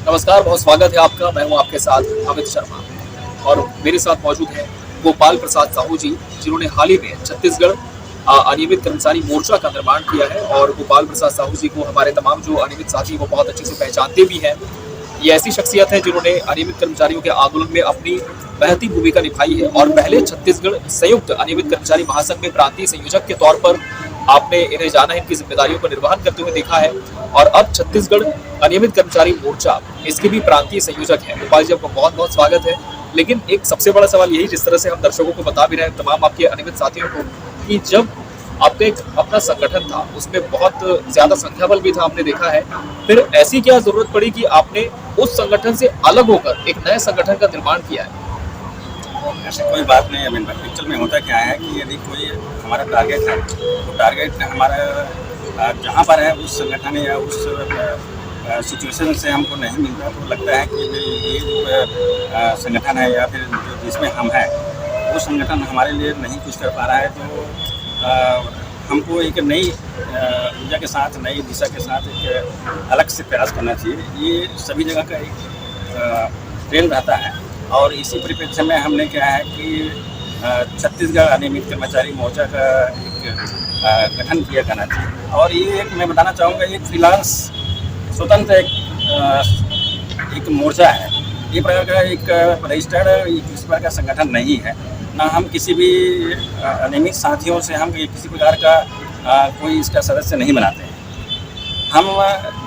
नमस्कार, बहुत स्वागत है आपका। मैं हूं आपके साथ अमित शर्मा और मेरे साथ मौजूद हैं गोपाल प्रसाद साहू जी, जिन्होंने हाल ही में छत्तीसगढ़ अनियमित कर्मचारी मोर्चा का निर्माण किया है। और गोपाल प्रसाद साहू जी को हमारे तमाम जो अनियमित साथी वो बहुत अच्छे से पहचानते भी हैं। ये ऐसी शख्सियत है जिन्होंने अनियमित कर्मचारियों के आंदोलन में अपनी महती भूमिका निभाई है और पहले छत्तीसगढ़ संयुक्त अनियमित कर्मचारी महासंघ में प्रांतीय संयोजक के तौर पर आपने इन्हें जाना है, इनकी जिम्मेदारियों का निर्वहन करते हुए देखा है। और अब छत्तीसगढ़ अनियमित कर्मचारी मोर्चा इसके भी प्रांतीय संयोजक है। गोपाल जी, आपका बहुत बहुत स्वागत है। लेकिन एक सबसे बड़ा सवाल यही, जिस तरह से हम दर्शकों को बता भी रहे हैं, तमाम आपके अनियमित साथियों को, कि जब आपका एक अपना संगठन था उसमें बहुत ज्यादा संख्या बल भी था, आपने देखा है, फिर ऐसी क्या जरूरत पड़ी कि आपने उस संगठन से अलग होकर एक नए संगठन का निर्माण किया है? ऐसी कोई बात नहीं है अमित भाई। एक्चुअल में होता क्या है कि यदि कोई हमारा टारगेट है तो टारगेट हमारा जहाँ पर है उस संगठन या उस सिचुएशन से हमको नहीं मिलता, तो लगता है कि ये जो संगठन है या फिर जो जिसमें हम हैं वो संगठन हमारे लिए नहीं कुछ कर पा रहा है, तो हमको एक नई ऊर्जा के साथ, नई दिशा के साथ एक अलग से प्रयास करना चाहिए। ये सभी जगह का एक ट्रेंड रहता है और इसी परिप्रेक्ष्य में हमने क्या है कि छत्तीसगढ़ अनियमित कर्मचारी मोर्चा का एक गठन किया जाना चाहिए। और ये एक मैं बताना चाहूँगा, एक फ्रीलांस स्वतंत्र एक मोर्चा है। ये प्रकार का एक रजिस्टर्ड किसी प्रकार का संगठन नहीं है। ना हम किसी भी अनियमित साथियों से हम किसी प्रकार का कोई इसका सदस्य नहीं बनाते हैं। हम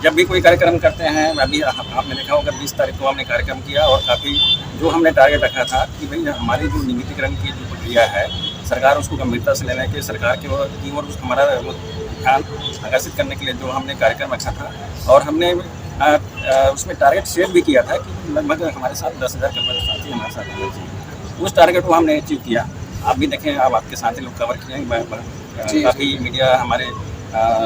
जब भी कोई कार्यक्रम करते हैं, अभी आपने देखा होगा 20 तारीख को हमने कार्यक्रम किया और काफ़ी जो हमने टारगेट रखा था कि भाई हमारी जो नियमितीकरण की जो प्रक्रिया है, सरकार उसको गंभीरता से लेने के सरकार की ओर हमारा ध्यान आकर्षित करने के लिए जो हमने कार्यक्रम रखा था, और हमने उसमें टारगेट सेट भी किया था कि लगभग हमारे साथ 10,000 कर्मचारी साथी हमारे साथ होने चाहिए। उस टारगेट को हमने अचीव किया। आप भी देखें, अब आपके साथी लोग कवर किए, काफ़ी मीडिया हमारे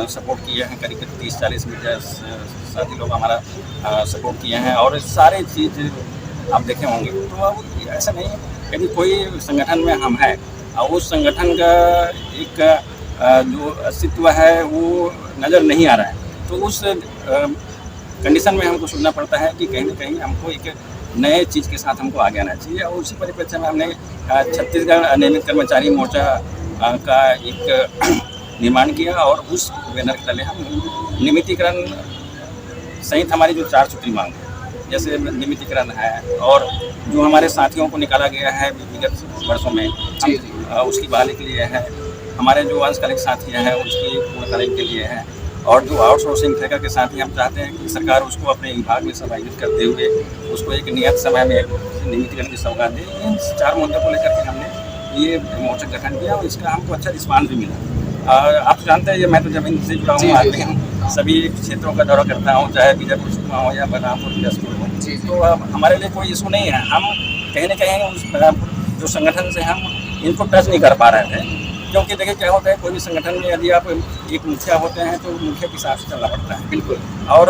सपोर्ट किए हैं, करीब 30-40 मीडिया साथी लोग हमारा सपोर्ट किए हैं और सारे चीज़ आप देखे होंगे। तो अब ऐसा नहीं है, यदि कोई संगठन में हम हैं और उस संगठन का एक जो अस्तित्व है वो नज़र नहीं आ रहा है, तो उस कंडीशन में हमको सोचना पड़ता है कि कहीं ना कहीं हमको एक नए चीज़ के साथ हमको आगे आना चाहिए। और उसी परिप्रेक्ष्य में हमने छत्तीसगढ़ अनियमित कर्मचारी मोर्चा का एक निर्माण किया और उस बैनर के तले हम नियमितीकरण सहित हमारी जो 4 सूत्री मांग है, जैसे नियमितीकरण है और जो हमारे साथियों को निकाला गया है विगत वर्षों में उसकी बहाली के लिए है, हमारे जो अंशकालिक साथी हैं उसकी पूर्णकालिक के लिए है, और जो आउटसोर्सिंग ठेका के साथी हम चाहते हैं कि सरकार उसको अपने विभाग में समायोजित करते हुए उसको एक नियत समय में नियमितीकरण की सौगात दे। इन 4 मुद्दों को लेकर के हमने ये मोर्चा गठन किया और इसका हमको अच्छा रिस्पांस भी मिला। आप जानते हैं, मैं तो जमीन से जुड़ा हूँ आदमी हूँ, सभी क्षेत्रों का दौरा करता हूँ, चाहे बीजापुर सुकमा हो या बलरामपुर बिलासपुर हो। तो हमारे लिए कोई इशू नहीं है। हम कहीं ना कहीं उस जो संगठन से हम इनको टच नहीं कर पा रहे थे, क्योंकि देखिए क्या होता है, कोई भी संगठन में यदि आप एक मुखिया होते हैं तो मुखिया के हिसाब से चलना पड़ता है। बिल्कुल। और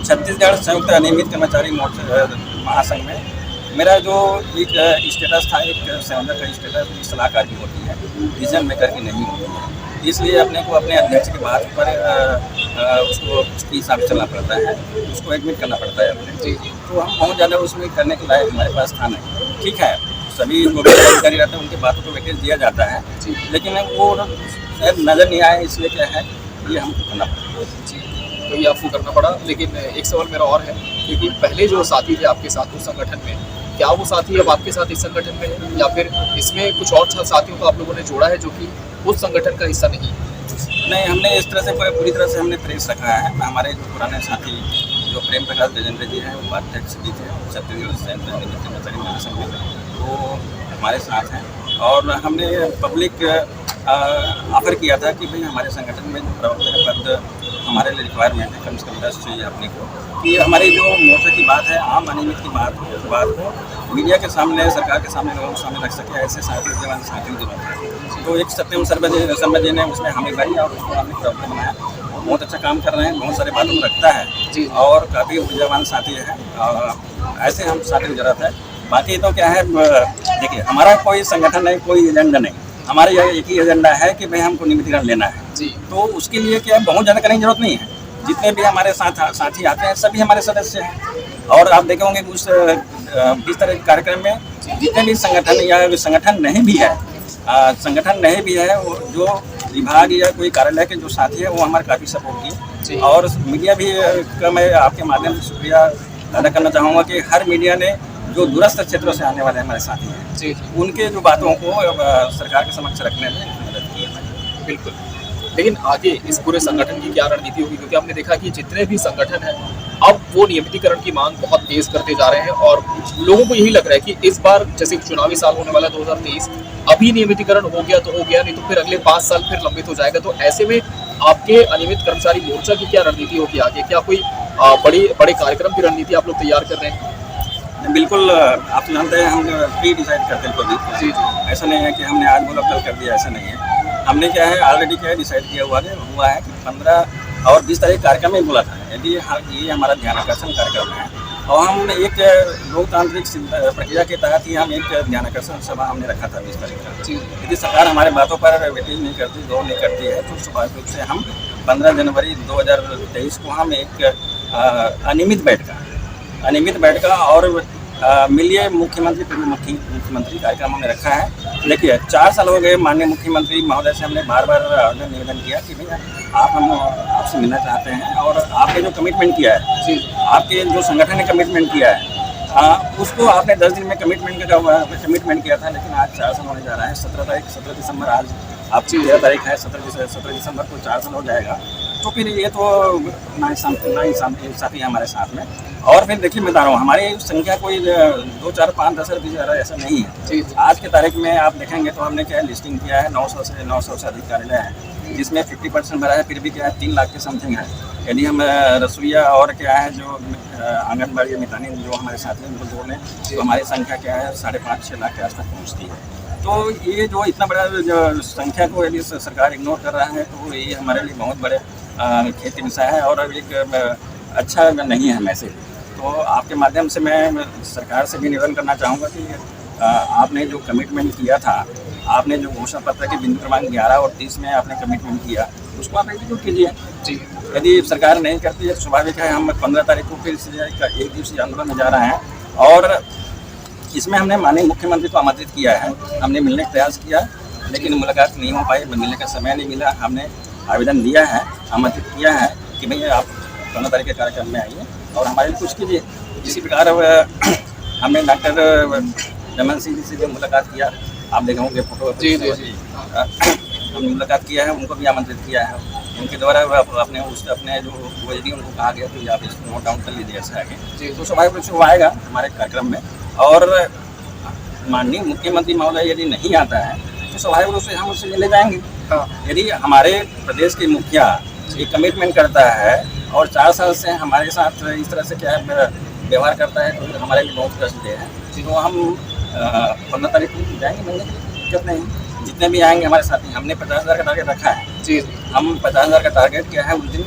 छत्तीसगढ़ संयुक्त अनियमित कर्मचारी मोर्चा महासंघ में मेरा जो एक स्टेटस था, एक संयोजक का स्टेटस, एक सलाहकार की होती है, डिसीजन मेकर की नहीं होती है। इसलिए अपने को अपने अध्यक्ष के बात पर उसको उसके हिसाब से चलना पड़ता है, उसको एडमिट करना पड़ता है अपने। तो हम बहुत ज़्यादा उसमें करने के लायक हमारे पास था नहीं। ठीक है, सभी जो भी अधिकारी रहते हैं उनकी बातों को वेटेज दिया जाता है, लेकिन वो शायद नज़र नहीं आए, इसलिए क्या है ये हमको करना पड़ा। तो ये आपको करना पड़ा। लेकिन एक सवाल मेरा और है, क्योंकि पहले जो साथी थे आपके साथ उस संगठन में, क्या वो साथी अब आपके साथ इस संगठन में है या फिर इसमें कुछ और साथियों को आप लोगों ने जोड़ा है जो कि उस संगठन का हिस्सा नहीं? नहीं, हमने इस तरह से पूरी तरह से हमने प्रेस रखा है। हमारे जो पुराने साथी जो प्रेम प्रकाश गजेंद्र जी हैं, वो उपाध्यक्ष भी थे छत्तीसगढ़ संयुक्त अनियमित कर्मचारी महासंघ में, वो हमारे साथ हैं। और हमने पब्लिक ऑफर किया था कि भाई हमारे संगठन में जो प्रवर्तक पद हमारे लिए रिक्वायरमेंट है, कम से कम 10 चाहिए अपने को, कि हमारी जो मोर्चा की बात है, आम अनियमित की बात हो, उस बात को मीडिया के सामने, सरकार के सामने, लोगों के सामने रख सके, ऐसे साथियों की जरूरत है। तो एक सत्यम शर्मा जी ने उसमें हमें भरी और उसको हमने प्रवक्ता बनाया। बहुत अच्छा काम कर रहे हैं, बहुत सारे बातों में रखता है और काफ़ी ऊर्जावान साथी है। ऐसे हम साथी की जरूरत है। बाकी तो क्या है, देखिए हमारा कोई संगठन नहीं, कोई एजेंडा नहीं, हमारा यह एक ही एजेंडा है कि भाई हमको नियमितीकरण लेना है। तो उसके लिए क्या बहुत ज़्यादा करने की जरूरत नहीं है। जितने भी हमारे साथी आते हैं सभी हमारे सदस्य हैं। और आप देखे होंगे उस 20 तरह के कार्यक्रम में जितने भी संगठन या संगठन नहीं भी है वो जो विभाग या कोई कार्यालय के जो साथी है वो हमारे काफ़ी सपोर्ट किए। और मीडिया भी का मैं आपके माध्यम से शुक्रिया अदा करना चाहूँगा कि हर मीडिया ने जो दूरस्थ क्षेत्रों से आने वाले हमारे साथी हैं उनके जो बातों को सरकार के समक्ष रखने में मदद की है। बिल्कुल, लेकिन आगे इस पूरे संगठन की क्या रणनीति होगी, क्योंकि हमने देखा कि जितने भी संगठन हैं अब वो नियमितीकरण की मांग बहुत तेज करते जा रहे हैं और लोगों को यही लग रहा है कि इस बार जैसे चुनावी साल होने वाला 2023, अभी नियमितीकरण हो गया तो हो गया, नहीं तो फिर अगले 5 साल फिर लंबित हो जाएगा। तो ऐसे में आपके अनियमित कर्मचारी मोर्चा की क्या रणनीति होगी आगे? क्या कोई बड़े कार्यक्रम की रणनीति आप लोग तैयार कर रहे हैं? बिल्कुल, आप तो जानते हैं हम प्री डिसाइड करते हैं कभी। जी, ऐसा नहीं है कि हमने आज बोला कल कर दिया, ऐसा नहीं है। हमने क्या है ऑलरेडी क्या है डिसाइड किया हुआ है कि 15 और 20 तारीख कार्यक्रम में बोला था। यदि ये हमारा ध्यान आकर्षण कार्यक्रम है और हम एक लोकतांत्रिक प्रक्रिया के तहत ही हम एक ध्यान आकर्षण सभा हमने रखा था 20 तारीख का। यदि सरकार हमारे बातों पर वेटिंग नहीं करती, गौर नहीं करती है तो स्वाभाविक रूप से हम 15 जनवरी 2023 को हम एक अनियमित बैठका और मिलिए मुख्यमंत्री पूर्व मुख्यमंत्री कार्यक्रम हमने रखा है। देखिए 4 साल हो गए माननीय मुख्यमंत्री महोदय से हमने बार बार निवेदन किया कि भैया हम आपसे मिलना चाहते हैं और आपने जो कमिटमेंट किया है, आपके जो संगठन ने कमिटमेंट किया है उसको आपने 10 दिन में कमिटमेंट किया था, लेकिन आज 4 साल होने जा रहा है। 17 दिसंबर आज आपकी 13 तारीख है, 17 दिसंबर को 4 साल हो जाएगा। तो फिर ये तो नाइंसाफी है हमारे साथ में। और फिर देखिए मैं बता रहा हूँ हमारी संख्या कोई 2, 4, 5, 10 20 ऐसा नहीं है। आज के तारीख में आप देखेंगे तो हमने क्या है लिस्टिंग किया है 900 से अधिक कार्यालय है, जिसमें 50% भरा है, फिर भी क्या है 3 लाख के समथिंग है। यदि हम रसोईया और क्या है जो आंगनबाड़ी मितानी जो हमारे साथी हैं उनको जोड़ लें तो हमारी संख्या क्या है 5.5-6 लाख के आसपास पहुँचती है। तो ये जो इतना बड़ा जो संख्या को यदि सरकार इग्नोर कर रहा है तो ये हमारे लिए बहुत बड़े खेद की विषय है और एक अच्छा नहीं है मैसेज। तो आपके माध्यम से मैं सरकार से भी निवेदन करना चाहूँगा कि आपने जो कमिटमेंट किया था, आपने जो घोषणा पत्र के बिंदु क्रमांक 11 और 30 में आपने कमिटमेंट किया उसको आप एग्जीक्यूट कीजिए। जी, यदि सरकार नहीं करती है तो स्वाभाविक है हम 15 तारीख को फिर से एक दिवसीय आंदोलन में जा रहे हैं और इसमें हमने माननीय मुख्यमंत्री को आमंत्रित किया है। हमने मिलने का प्रयास किया लेकिन मुलाकात नहीं हो पाई, मिलने का समय नहीं मिला। हमने आवेदन दिया है, आमंत्रित किया है कि भैया आप 15 तारीख के कार्यक्रम में आइए और हमारे लिए कुछ कीजिए। इसी प्रकार हमने डॉक्टर रमन सिंह जी से भी मुलाकात किया, आप देखे होंगे फोटो। जी हमने मुलाकात किया है, उनको भी आमंत्रित किया है। उनके द्वारा अपने जो यदि उनको कहा गया तो आप इसको नोट डाउन कर लीजिए ऐसे आगे। तो स्वाभाविक रूप से वो आएगा हमारे कार्यक्रम में और माननीय मुख्यमंत्री महोदय यदि नहीं आता है तो स्वाभाविक रूप से हम उससे मिले जाएंगे। यदि हमारे प्रदेश के मुखिया ये कमिटमेंट करता है और 4 साल से हमारे साथ इस तरह से क्या व्यवहार करता है तो हमारे लिए बहुत कष्ट है। तो हम 15 तारीख को जाएंगे मिलने के लिए, दिक्कत नहीं। जितने भी आएंगे हमारे साथी, हमने 50,000 का टारगेट रखा है। जी, हम 50,000 का टारगेट किया है। उस दिन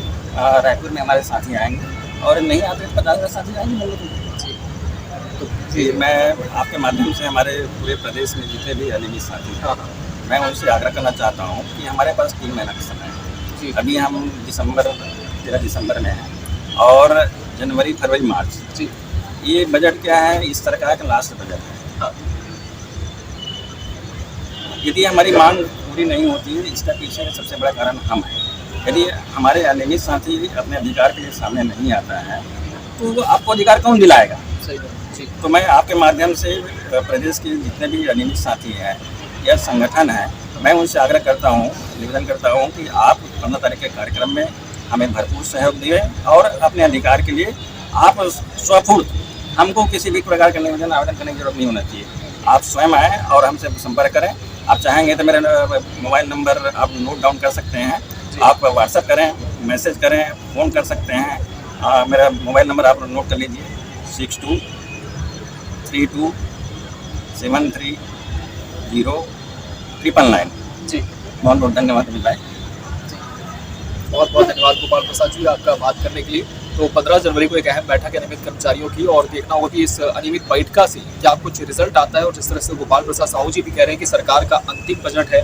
रायपुर में हमारे साथी आएंगे और नहीं आते तो 50,000 साथी आएंगे मिलने के लिए। जी, मैं आपके माध्यम से हमारे पूरे प्रदेश में जितने भी अनियमित साथी हैं मैं उनसे आग्रह करना चाहता हूँ कि हमारे पास 3 महीना का समय है। अभी हम 13 दिसंबर में हैं और जनवरी, फरवरी, मार्च जी ये बजट क्या है इस सरकार का लास्ट बजट है। यदि हमारी मांग पूरी नहीं होती है इसका पीछे सबसे बड़ा कारण हम हैं। यदि हमारे अनियमित साथी अपने अधिकार के लिए सामने नहीं आता है तो आपको अधिकार कौन दिलाएगा? सही। तो मैं आपके माध्यम से प्रदेश के जितने भी अनियमित साथी हैं या संगठन है मैं उनसे आग्रह करता हूँ, निवेदन करता हूँ कि आप 15 तारीख के कार्यक्रम में हमें भरपूर सहयोग दें और अपने अधिकार के लिए आप स्वफुर्त, हमको किसी भी प्रकार का आवेदन करने की जरूरत नहीं होना चाहिए। आप स्वयं आएँ और हमसे संपर्क करें। आप चाहेंगे तो मेरा मोबाइल नंबर आप नोट डाउन कर सकते हैं, आप व्हाट्सएप करें, मैसेज करें, फ़ोन कर सकते हैं। मेरा मोबाइल नंबर आप नोट कर लीजिए 6232730999। जी, बहुत बहुत धन्यवाद अमित भाई। बहुत बहुत धन्यवाद गोपाल प्रसाद जी आपका बात करने के लिए। तो 15 जनवरी को एक अहम बैठक है नियमित कर्मचारियों की और देखना होगा कि इस अनियमित बैठक से क्या कुछ रिजल्ट आता है। और जिस तरह से गोपाल प्रसाद साहू जी भी कह रहे हैं कि सरकार का अंतिम बजट है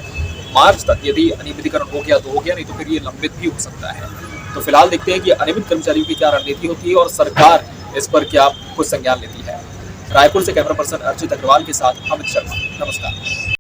मार्च तक, यदि अनियमितीकरण हो गया तो हो गया, नहीं तो फिर ये लंबित भी हो सकता है। तो फिलहाल देखते हैं कि अनियमित कर्मचारियों की क्या रणनीति होती है और सरकार इस पर क्या कुछ संज्ञान लेती है। रायपुर से कैमरा पर्सन अर्चित अग्रवाल के साथ अमित शर्मा, नमस्कार।